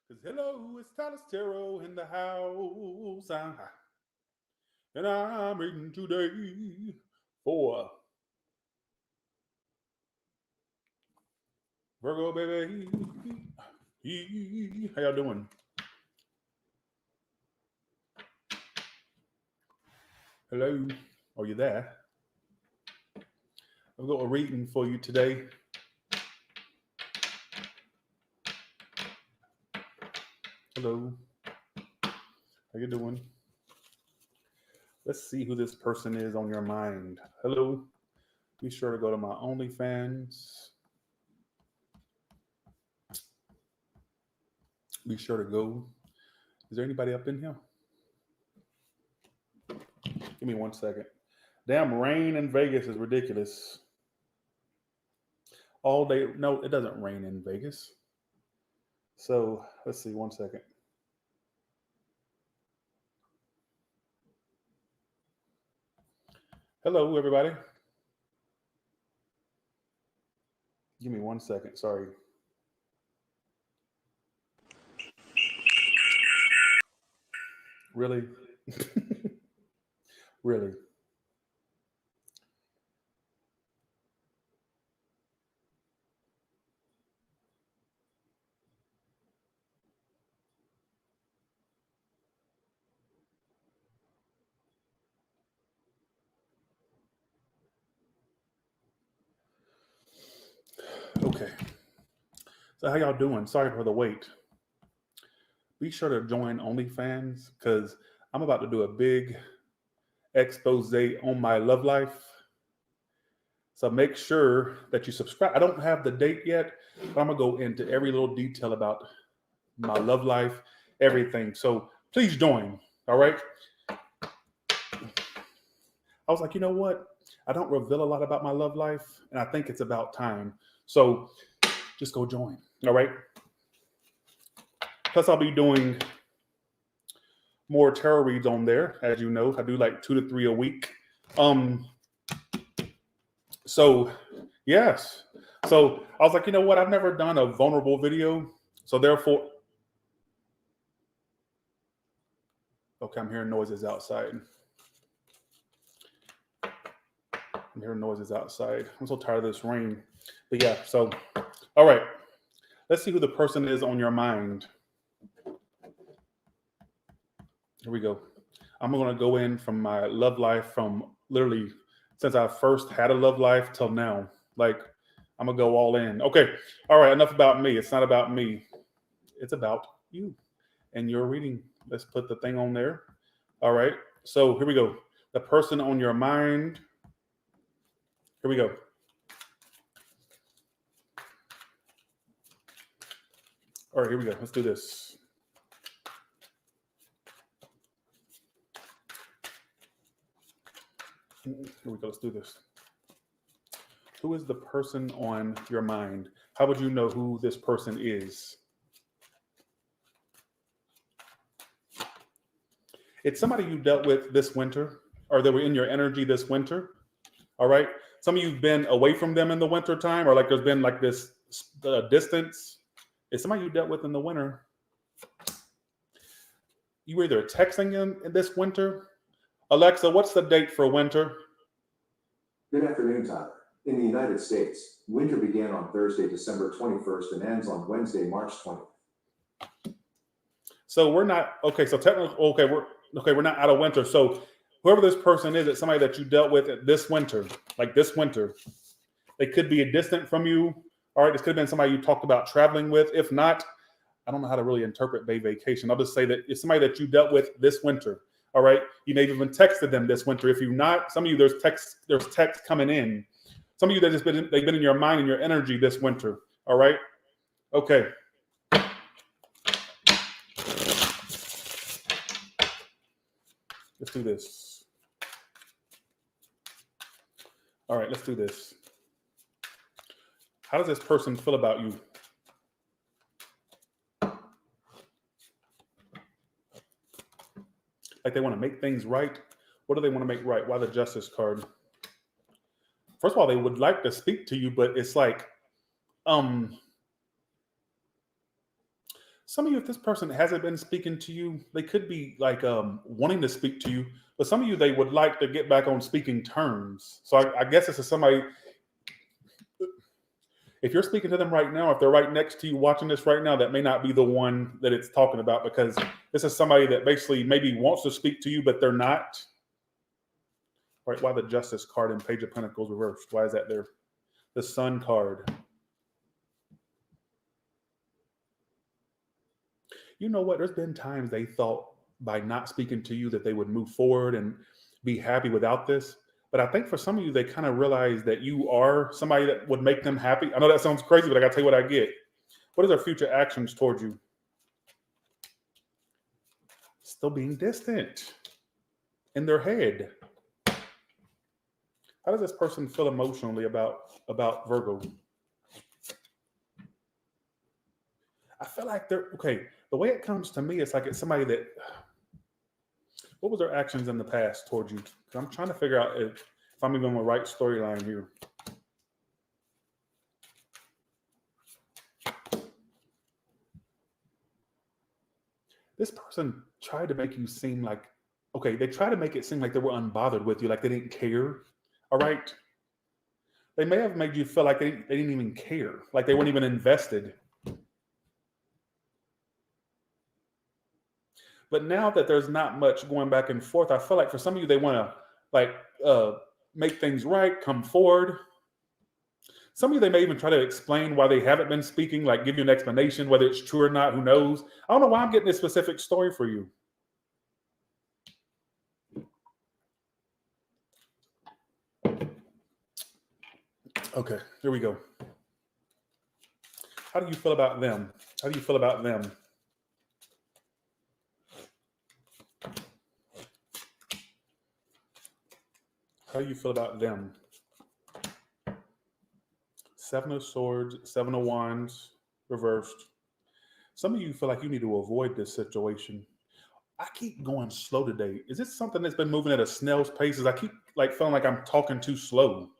Because hello, it's Tyler Tarot in the house. And I'm reading today for Virgo, baby. How y'all doing? Hello, are you there? I've got a reading for you today. Hello, how you doing? Let's see who this person is on your mind. Hello, be sure to go to my OnlyFans. Be sure to go. Is there anybody up in here? Give me 1 second. Damn, rain in Vegas is ridiculous. All day. No, it doesn't rain in Vegas. So let's see, 1 second. Hello, everybody. Give me 1 second. Sorry. Really? Really? Okay. So how y'all doing? Sorry for the wait. Be sure to join OnlyFans because I'm about to do a big expose on my love life. So make sure that you subscribe. I don't have the date yet, but I'm gonna go into every little detail about my love life, everything. So please join. All right. I was like, you know what? I don't reveal a lot about my love life, and I think it's about time. So just go join. All right. Plus, I'll be doing more tarot reads on there. As you know, I do like 2 to 3 a week. Um, so yes. So I was like, you know what? I've never done a vulnerable video. So therefore, okay, I'm hearing noises outside. I'm hearing noises outside. I'm so tired of this rain. But yeah, so all right. Let's see who the person is on your mind. Here we go. I'm gonna go in from my love life from literally since I first had a love life till now. Like I'm gonna go all in. Okay. All right, enough about me. It's not about me. It's about you and your reading. Let's put the thing on there. All right. So here we go. The person on your mind. Here we go. All right, here we go. Let's do this. Here we go. Let's do this. Who is the person on your mind? How would you know who this person is? It's somebody you dealt with this winter, or they were in your energy this winter. All right. Some of you've been away from them in the winter time, or like there's been like this distance. It's somebody you dealt with in the winter. You were either texting them in this winter. Alexa, what's the date for winter? Good afternoon, Tyler. In the United States, winter began on Thursday, December 21st and ends on Wednesday, March 20th. So we're not okay. So technically, we're not out of winter. So whoever this person is, it's somebody that you dealt with this winter, like this winter. They could be a distant from you. All right, this could have been somebody you talked about traveling with. If not, I don't know how to really interpret vacation. I'll just say that it's somebody that you dealt with this winter. All right, you may have even texted them this winter. If you've not, some of you there's text coming in. Some of you they've been in your mind and your energy this winter. All right, okay. Let's do this. All right, let's do this. How does this person feel about you? Like they want to make things right. What do they want to make right? Why the Justice card? First of all, they would like to speak to you, but it's like, Some of you, if this person hasn't been speaking to you, they could be like wanting to speak to you, but some of you, they would like to get back on speaking terms. So I guess this is somebody, if you're speaking to them right now, if they're right next to you watching this right now, that may not be the one that it's talking about, because this is somebody that basically maybe wants to speak to you, but they're not. Right? Why the Justice card in Page of Pentacles reversed? Why is that there? The Sun card. You know what? There's been times they thought by not speaking to you that they would move forward and be happy without this. But I think for some of you, they kind of realize that you are somebody that would make them happy. I know that sounds crazy, but I got to tell you what I get. What is their future actions towards you? Still being distant in their head. How does this person feel emotionally about Virgo? I feel like they're, okay, the way it comes to me, it's like it's somebody that, what was their actions in the past towards you? 'Cause I'm trying to figure out if I'm even on the right storyline here. This person tried to make you seem like, okay, they tried to make it seem like they were unbothered with you, like they didn't care. All right. They may have made you feel like they didn't even care, like they weren't even invested. But now that there's not much going back and forth, I feel like for some of you, they want to like make things right, come forward. Some of you, they may even try to explain why they haven't been speaking, like give you an explanation, whether it's true or not, who knows? I don't know why I'm getting this specific story for you. Okay, here we go. How do you feel about them? How do you feel about them? How do you feel about them? Seven of Swords, Seven of Wands, reversed. Some of you feel like you need to avoid this situation. I keep going slow today. Is this something that's been moving at a snail's pace? I keep like feeling like I'm talking too slow.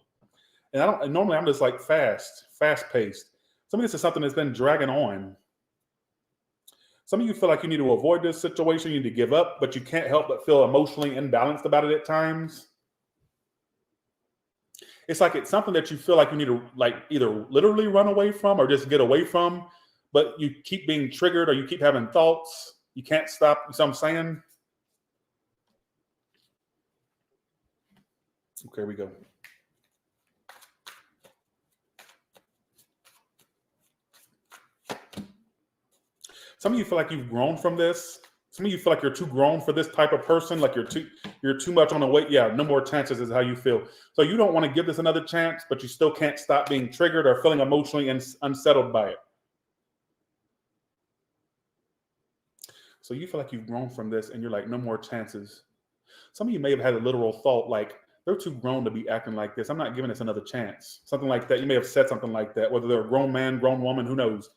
And I don't, and normally I'm just like fast paced. Some of this is something that's been dragging on. Some of you feel like you need to avoid this situation, you need to give up, but you can't help but feel emotionally imbalanced about it at times. It's like it's something that you feel like you need to like either literally run away from or just get away from, but you keep being triggered or you keep having thoughts. You can't stop. You see what I'm saying? Okay, here we go. Some of you feel like you've grown from this. Some of you feel like you're too grown for this type of person. Like you're too much on the weight. Yeah, no more chances is how you feel. So you don't want to give this another chance, but you still can't stop being triggered or feeling emotionally unsettled by it. So you feel like you've grown from this and you're like, no more chances. Some of you may have had a literal thought like, they're too grown to be acting like this. I'm not giving this another chance. Something like that. You may have said something like that, whether they're a grown man, grown woman, who knows?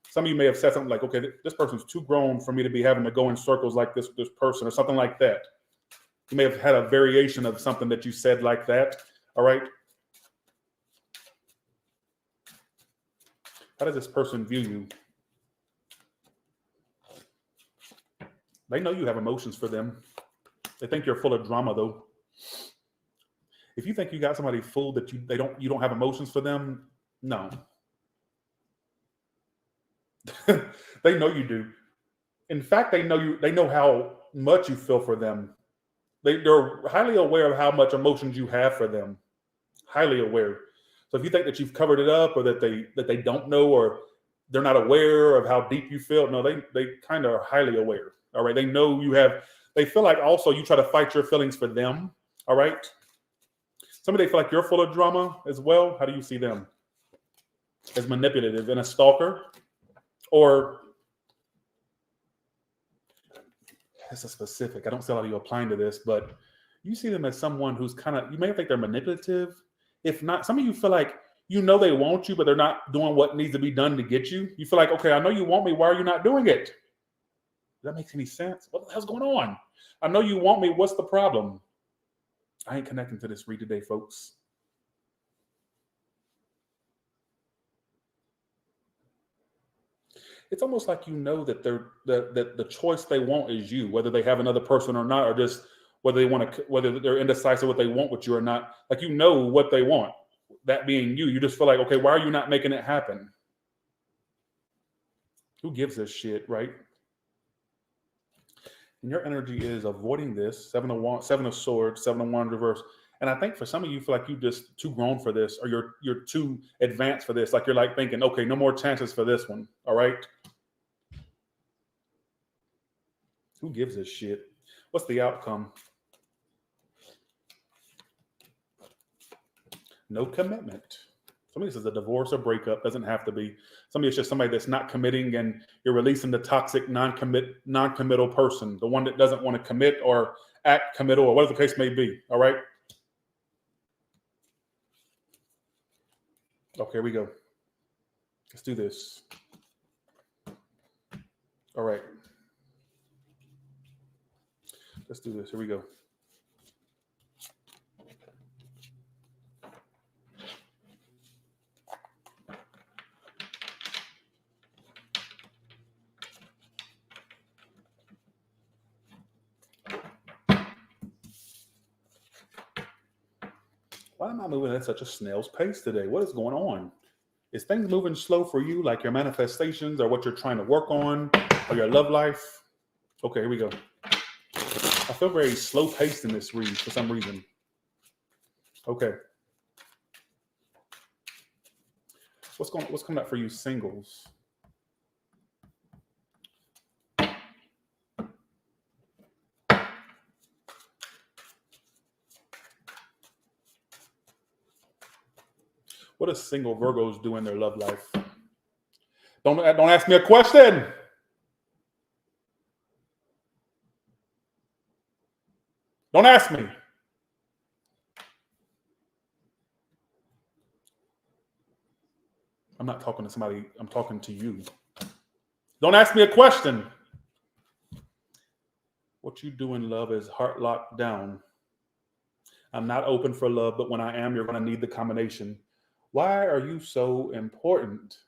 Some of you may have said something like, okay, this person's too grown for me to be having to go in circles like this person or something like that. You may have had a variation of something that you said like that. All right. How does this person view you? They know you have emotions for them. They think you're full of drama, though. If you think you got somebody fooled that you don't have emotions for them, no. They know you do. In fact, they know how much you feel for them. They're highly aware of how much emotions you have for them. Highly aware. So if you think that you've covered it up or that they don't know or they're not aware of how deep you feel, no, they kind of are highly aware. All right. They know they feel like also you try to fight your feelings for them. All right. Some of they feel like you're full of drama as well. How do you see them? As manipulative and a stalker? Or this is specific. I don't see a lot of you applying to this, but you see them as someone who's you may think they're manipulative. If not, some of you feel like you know they want you, but they're not doing what needs to be done to get you. You feel like, okay, I know you want me. Why are you not doing it? Does that make any sense? What the hell's going on? I know you want me. What's the problem? I ain't connecting to this read today, folks. it's almost like you know that that the choice they want is you, whether they have another person or not, or just whether they want to, whether they're indecisive what they want with you or not. Like you know what they want, that being you. You just feel like, okay, why are you not making it happen? Who gives a shit, right? And your energy is avoiding this. Seven of Swords, 7 of Wands reverse. And I think for some of you feel like you just too grown for this, or you're too advanced for this. Like you're like thinking, okay, no more chances for this one. All right. Who gives a shit? What's the outcome? No commitment. Somebody says a divorce or breakup. Doesn't have to be. Somebody it's just somebody that's not committing, and you're releasing the toxic non-committal person, the one that doesn't want to commit or act committal or whatever the case may be. All right. Okay, here we go. Let's do this. All right. Let's do this. Here we go. Why am I moving at such a snail's pace today? What is going on? Is things moving slow for you, like your manifestations or what you're trying to work on or your love life? Okay, here we go. I feel very slow paced in this read for some reason. Okay. What's coming up for you singles? What does single Virgos do in their love life? Don't ask me a question. Don't ask me. I'm not talking to somebody. I'm talking to you. Don't ask me a question. What you do in love is heart locked down. I'm not open for love, but when I am, you're going to need the combination. Why are you so important?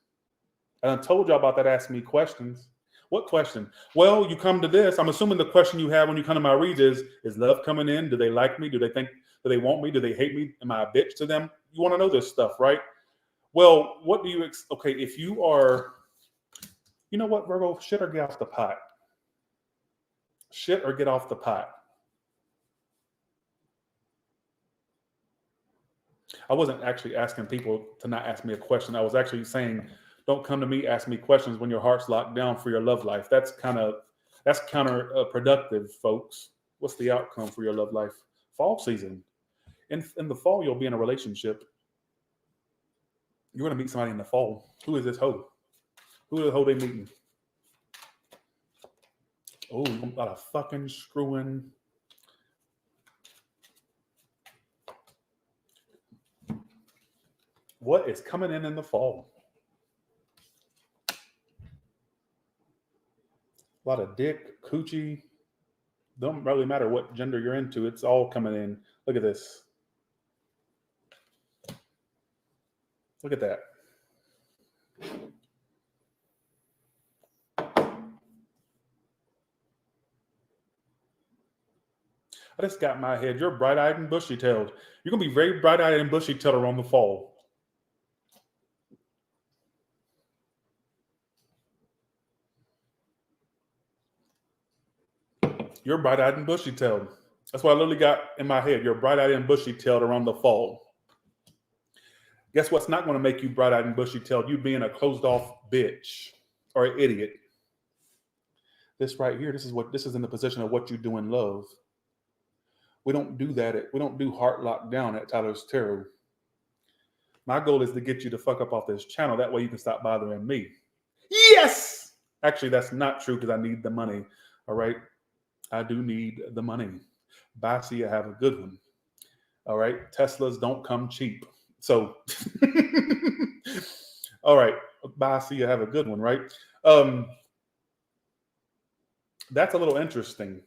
And I told you about that. Ask me questions. What question? Well, you come to this. I'm assuming the question you have when you come to my read is love coming in? Do they like me? Do they they want me? Do they hate me? Am I a bitch to them? You want to know this stuff, right? Well, what do you, okay, if you are, you know what, Virgo, shit or get off the pot. Shit or get off the pot. I wasn't actually asking people to not ask me a question. I was actually saying, don't come to me, ask me questions when your heart's locked down for your love life. That's counterproductive, folks. What's the outcome for your love life? Fall season. In the fall, you'll be in a relationship. You're going to meet somebody in the fall. Who is this hoe? Who is the hoe they meeting? Oh, a lot of fucking screwing. What is coming in the fall? A lot of dick, coochie. Don't really matter what gender you're into. It's all coming in. Look at this. Look at that. I just got in my head. You're bright-eyed and bushy-tailed. You're going to be very bright-eyed and bushy-tailed around the fall. You're bright-eyed and bushy-tailed. That's what I literally got in my head. You're bright-eyed and bushy-tailed around the fall. Guess what's not going to make you bright-eyed and bushy-tailed? You being a closed-off bitch or an idiot. This right here, this is in the position of what you do in love. We don't do that. We don't do heart locked down at Tyler's Tarot. My goal is to get you to fuck up off this channel. That way you can stop bothering me. Yes! Actually, that's not true because I need the money. All right? I do need the money. Bye, see you. Have a good one. All right? Teslas don't come cheap. So, all right. Bye, see you. Have a good one, right? That's a little interesting.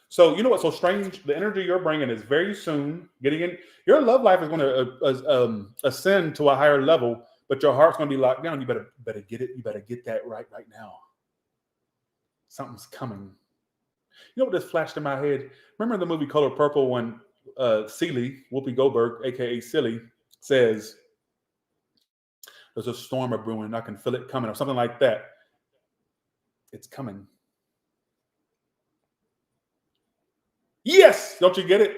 So, you know what's so strange? The energy you're bringing is very soon getting in. Your love life is going to ascend to a higher level, but your heart's going to be locked down. You better get it. You better get that right now. Something's coming. You know what just flashed in my head? Remember the movie Color Purple when Celie, Whoopi Goldberg, aka Silly, says, "There's a storm brewing. I can feel it coming," or something like that. It's coming. Yes! Don't you get it?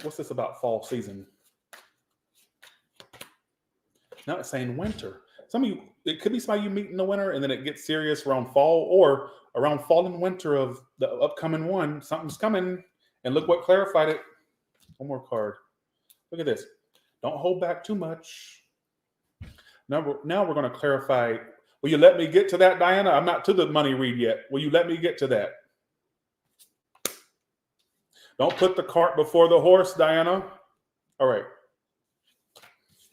What's this about fall season? Now it's saying winter. Some of you, it could be somebody you meet in the winter and then it gets serious around fall, or around fall and winter of the upcoming one. Something's coming. And look what clarified it. One more card. Look at this. Don't hold back too much. Now we're going to clarify. Will you let me get to that, Diana? I'm not to the money read yet. Will you let me get to that? Don't put the cart before the horse, Diana. All right.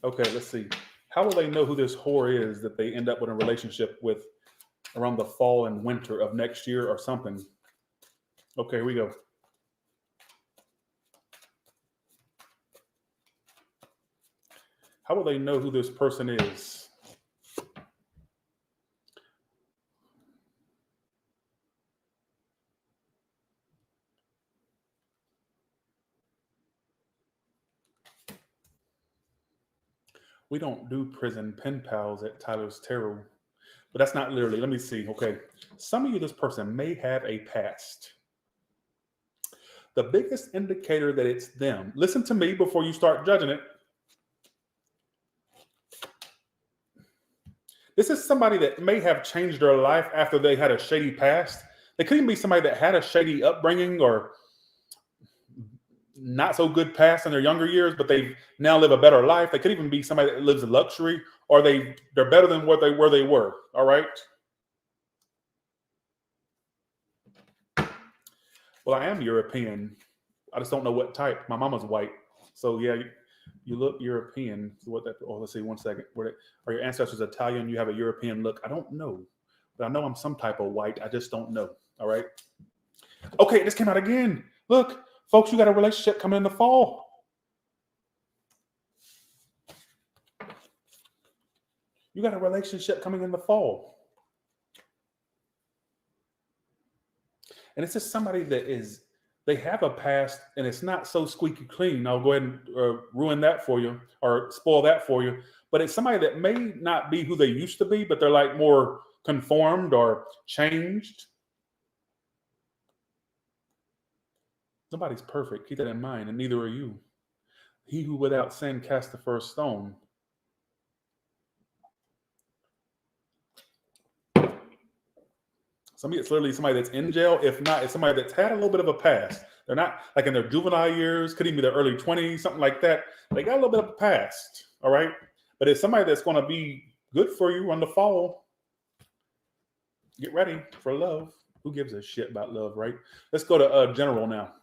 Okay, let's see. How will they know who this whore is that they end up with a relationship with around the fall and winter of next year or something? Okay, here we go. How will they know who this person is? We don't do prison pen pals at Tyler's Tarot, but that's not literally. Let me see. Okay. Some of you, this person may have a past. The biggest indicator that it's them, listen to me before you start judging it. This is somebody that may have changed their life after they had a shady past. They could even be somebody that had a shady upbringing or not so good past in their younger years, but they now live a better life. They could even be somebody that lives in luxury, or they're better than what they were. All right. Well, I am European. I just don't know what type. My mama's white, so yeah, you look European. So what that? Oh, let's see. One second. Are your ancestors Italian? You have a European look. I don't know, but I know I'm some type of white. I just don't know. All right. Okay, this came out again. Look, folks, you got a relationship coming in the fall. You got a relationship coming in the fall. And it's just somebody that they have a past and it's not so squeaky clean. I'll go ahead and ruin that for you or spoil that for you. But it's somebody that may not be who they used to be, but they're like more conformed or changed. Nobody's perfect. Keep that in mind, and neither are you. He who without sin cast the first stone. Somebody, it's literally somebody that's in jail. If not, it's somebody that's had a little bit of a past. They're not like in their juvenile years, could even be their early 20s, something like that. They got a little bit of a past, all right? But it's somebody that's going to be good for you on the fall. Get ready for love. Who gives a shit about love, right? Let's go to general now.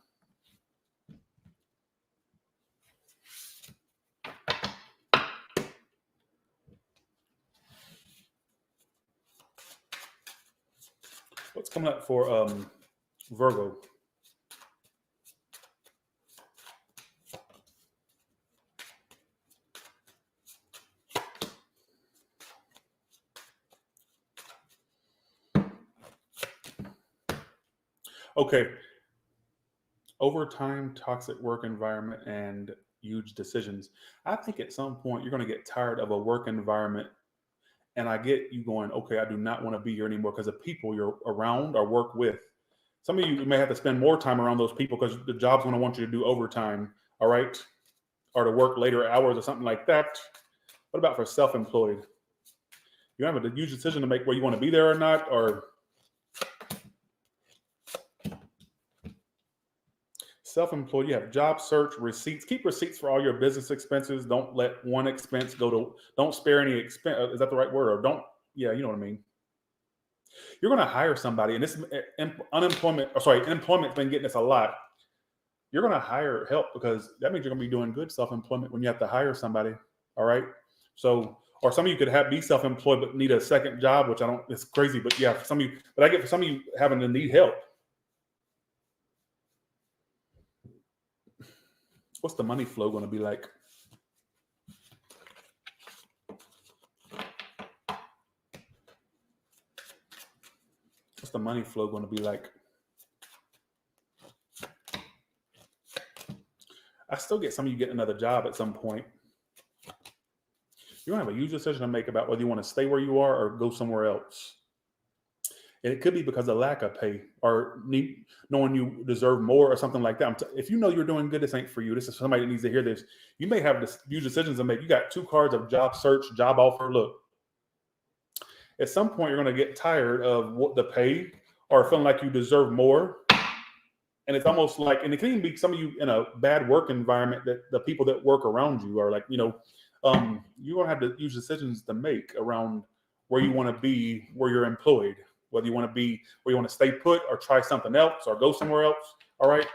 What's coming up for Virgo? Okay. Overtime, toxic work environment, and huge decisions. I think at some point you're going to get tired of a work environment. And I get you going, okay, I do not want to be here anymore because the people you're around or work with. Some of you may have to spend more time around those people because the job's going to want you to do overtime, all right? Or to work later hours or something like that. What about for self-employed? You have a huge decision to make where you want to be there or not, or self-employed, you have job search, receipts. Keep receipts for all your business expenses. Don't let one expense don't spare any expense. Is that the right word? Or yeah, you know what I mean. You're going to hire somebody, and this employment's been getting this a lot. You're going to hire help because that means you're going to be doing good self-employment when you have to hire somebody. All right. So, or some of you could be self-employed but need a second job, which it's crazy, but yeah, for some of you, but I get for some of you having to need help. What's the money flow going to be like? the money flow going to be like? I still get some of you get another job at some point. You're going to have a huge decision to make about whether you want to stay where you are or go somewhere else. And it could be because of lack of pay or knowing you deserve more or something like that. If you know you're doing good, this ain't for you. This is somebody that needs to hear this. You may have huge decisions to make. You got 2 cards of job search, job offer. Look, at some point, you're going to get tired of what the pay or feeling like you deserve more. And it's almost like, and it can even be some of you in a bad work environment that the people that work around you are like, you're going to have to use decisions to make around where you want to be, where you're employed, whether you want to be where you want to stay put or try something else or go somewhere else. All right.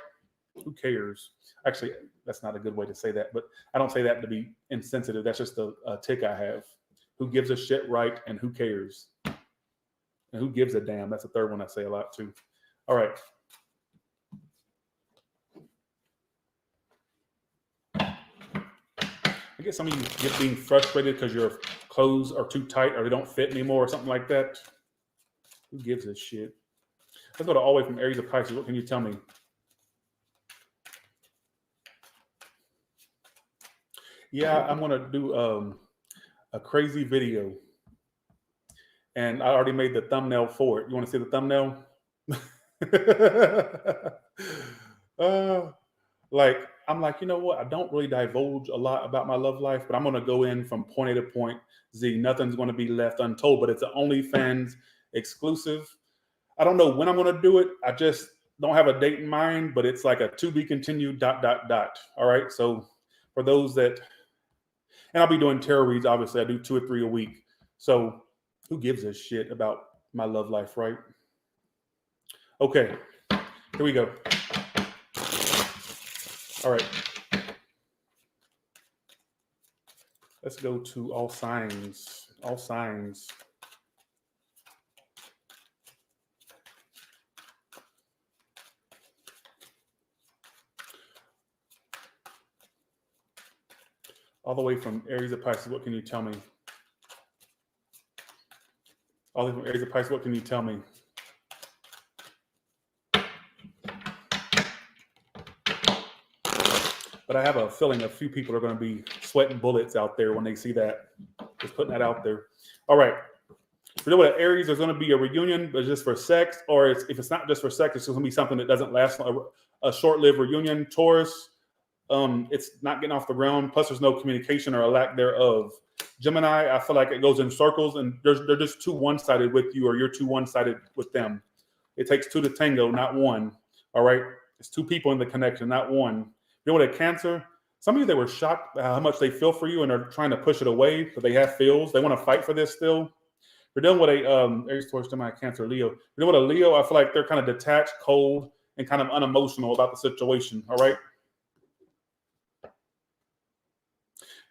Who cares? Actually, that's not a good way to say that, but I don't say that to be insensitive. That's just a tick I have. Who gives a shit, right? And who cares? And who gives a damn? That's the third one I say a lot too. All right. I guess some of you get being frustrated because your clothes are too tight or they don't fit anymore or something like that. Who gives a shit? Let's go to all the way from Aries to Pisces. What can you tell me? Yeah, I'm going to do a crazy video. And I already made the thumbnail for it. You want to see the thumbnail? I'm like, you know what? I don't really divulge a lot about my love life, but I'm going to go in from point A to point Z. Nothing's going to be left untold, but it's an OnlyFans exclusive. I don't know when I'm going to do it. I just don't have a date in mind, but it's like a to be continued ... All right. So for those that, and I'll be doing tarot reads. Obviously I do 2 or 3 a week. So who gives a shit about my love life, right? Okay, here we go. All right. Let's go to all signs. All signs. All the way from Aries to Pisces, what can you tell me? All the way from Aries to Pisces, what can you tell me? But I have a feeling a few people are going to be sweating bullets out there when they see that. Just putting that out there. All right. For the Aries, there's going to be a reunion, but just for sex. Or if it's not just for sex, it's going to be something that doesn't last, a short-lived reunion. Taurus, it's not getting off the ground. Plus, there's no communication or a lack thereof. Gemini, I feel like it goes in circles, and they're just too one-sided with you, or you're too one-sided with them. It takes 2 to tango, not 1. All right? It's 2 people in the connection, not 1. You know what, a Cancer? Some of you, they were shocked how much they feel for you, and they're trying to push it away, but they have feels. They want to fight for this still. You're dealing with a Aries, Taurus, Gemini, Cancer, Leo. You're dealing with a Leo. I feel like they're kind of detached, cold, and kind of unemotional about the situation. All right.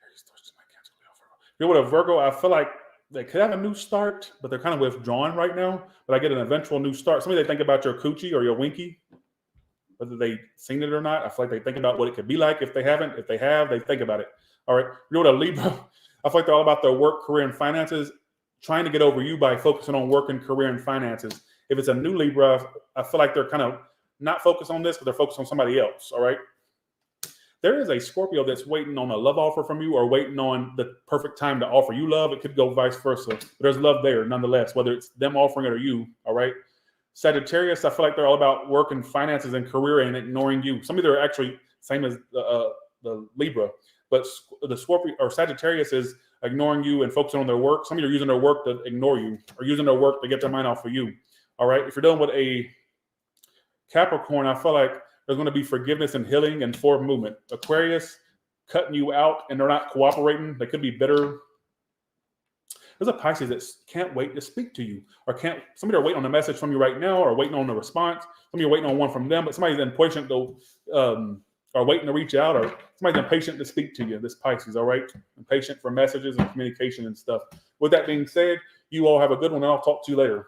Aries, Taurus, Gemini, Cancer, Leo, Virgo. You're with a Virgo. I feel like they could have a new start, but they're kind of withdrawn right now. But I get an eventual new start. Some of you, they think about your coochie or your winky, whether they've seen it or not. I feel like they think about what it could be like if they haven't. If they have, they think about it. All right. You know what, a Libra? I feel like they're all about their work, career, and finances, trying to get over you by focusing on work and career and finances. If it's a new Libra, I feel like they're kind of not focused on this, but they're focused on somebody else. All right. There is a Scorpio that's waiting on a love offer from you or waiting on the perfect time to offer you love. It could go vice versa. But there's love there nonetheless, whether it's them offering it or you. All right. Sagittarius, I feel like they're all about work and finances and career and ignoring you. Some of them are actually same as the Libra, but the Scorpio or Sagittarius is ignoring you and focusing on their work. Some of you are using their work to ignore you or using their work to get their mind off of you. All right. If you're dealing with a Capricorn, I feel like there's going to be forgiveness and healing and forward movement. Aquarius, cutting you out and they're not cooperating. They could be bitter. There's a Pisces that can't wait to speak to you, or somebody are waiting on a message from you right now, or waiting on a response. Some of you are waiting on one from them, but somebody's impatient or waiting to reach out, or somebody's impatient to speak to you. This Pisces, all right, impatient for messages and communication and stuff. With that being said, you all have a good one, and I'll talk to you later.